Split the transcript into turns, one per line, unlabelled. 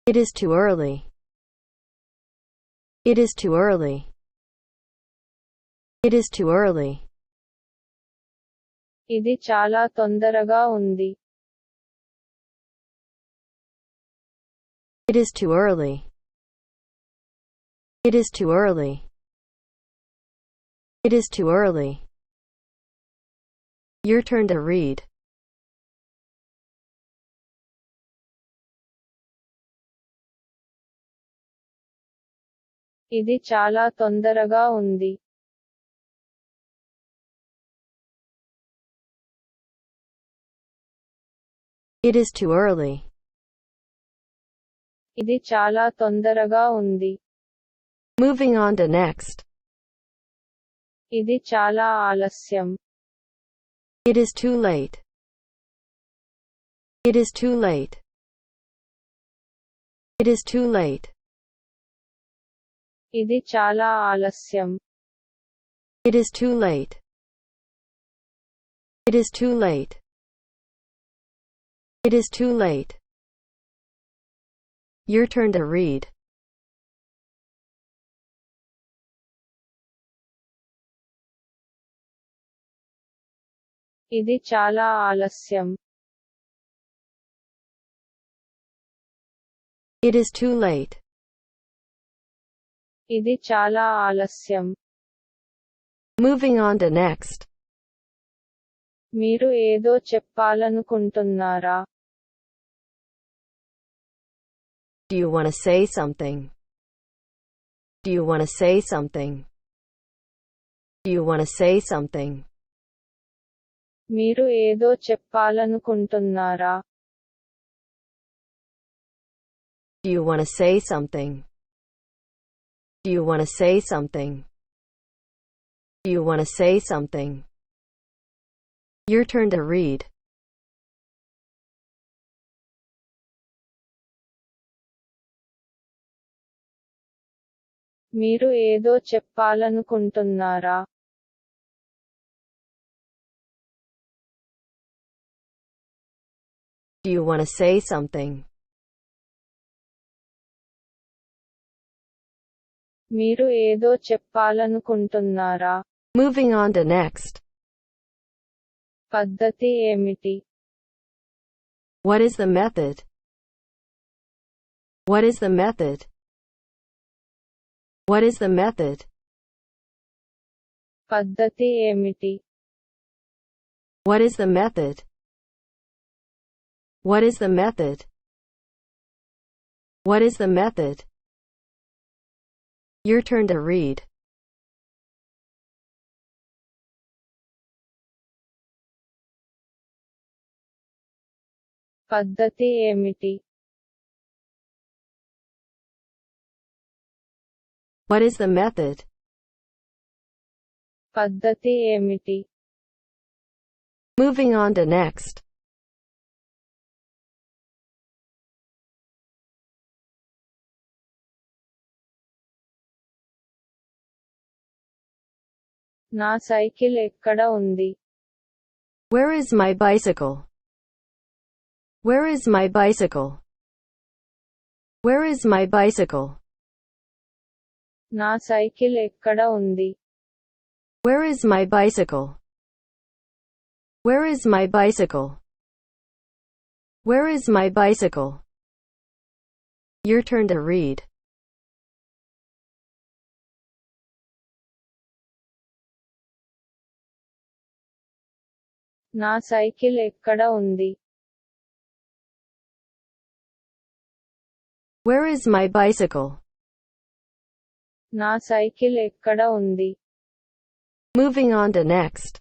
It is too early. It is too early. It is too early.
ఇది చాలా తొందరగా ఉంది.
It is too early. It is too early. It is too early. Your turn to read.
ఇది చాలా తొందరగా ఉంది.
It is too early.
ఇది చాలా తొందరగా ఉంది.
Moving on to next.
ఇది చాలా ఆలస్యం.
It is too late. It is too late. It is too late.
ఇది చాలా ఆలస్యం.
It is too late. It is too late. It is too late. Your turn to read.
ఇది చాలా ఆలస్యం.
It is too late.
ఇది చాలా ఆలస్యం.
Moving on to next.
మీరు ఏదో చెప్పాలనుకుంటున్నారా?
Do you want to say something? Do you want to say something? Do you want to say something?
మీరు ఏదో చెప్పాలనుకుంటున్నారా?
Do you want to say something? Do you want to say something? Do you want to say something? Your turn to read.
మీరు ఏదో చెప్పాలనుకుంటున్నారా?
Do you want to say something?
మీరు ఏదో చెప్పాలనుకుంటున్నారా?
Moving on to next.
పద్ధతి ఏమిటి?
What is the method? What is the method? What is the method?
పద్ధతి ఏమిటి?
What is the method? What is the method? What is the method? Your turn to read.
పద్ధతి ఏమిటి?
What is the method?
పద్ధతి ఏమిటి?
Moving on to next.
నా cycle ఎక్కడ ఉంది?
Where is my bicycle? Where is my bicycle? Where is my bicycle?
నా cycle ఎక్కడ ఉంది?
Where is my bicycle? Where is my bicycle? Where is my bicycle? Your turn to read.
నా cycle ఎక్కడ ఉంది?
Where is my bicycle?
నా cycle ఎక్కడ ఉంది?
Moving on to next.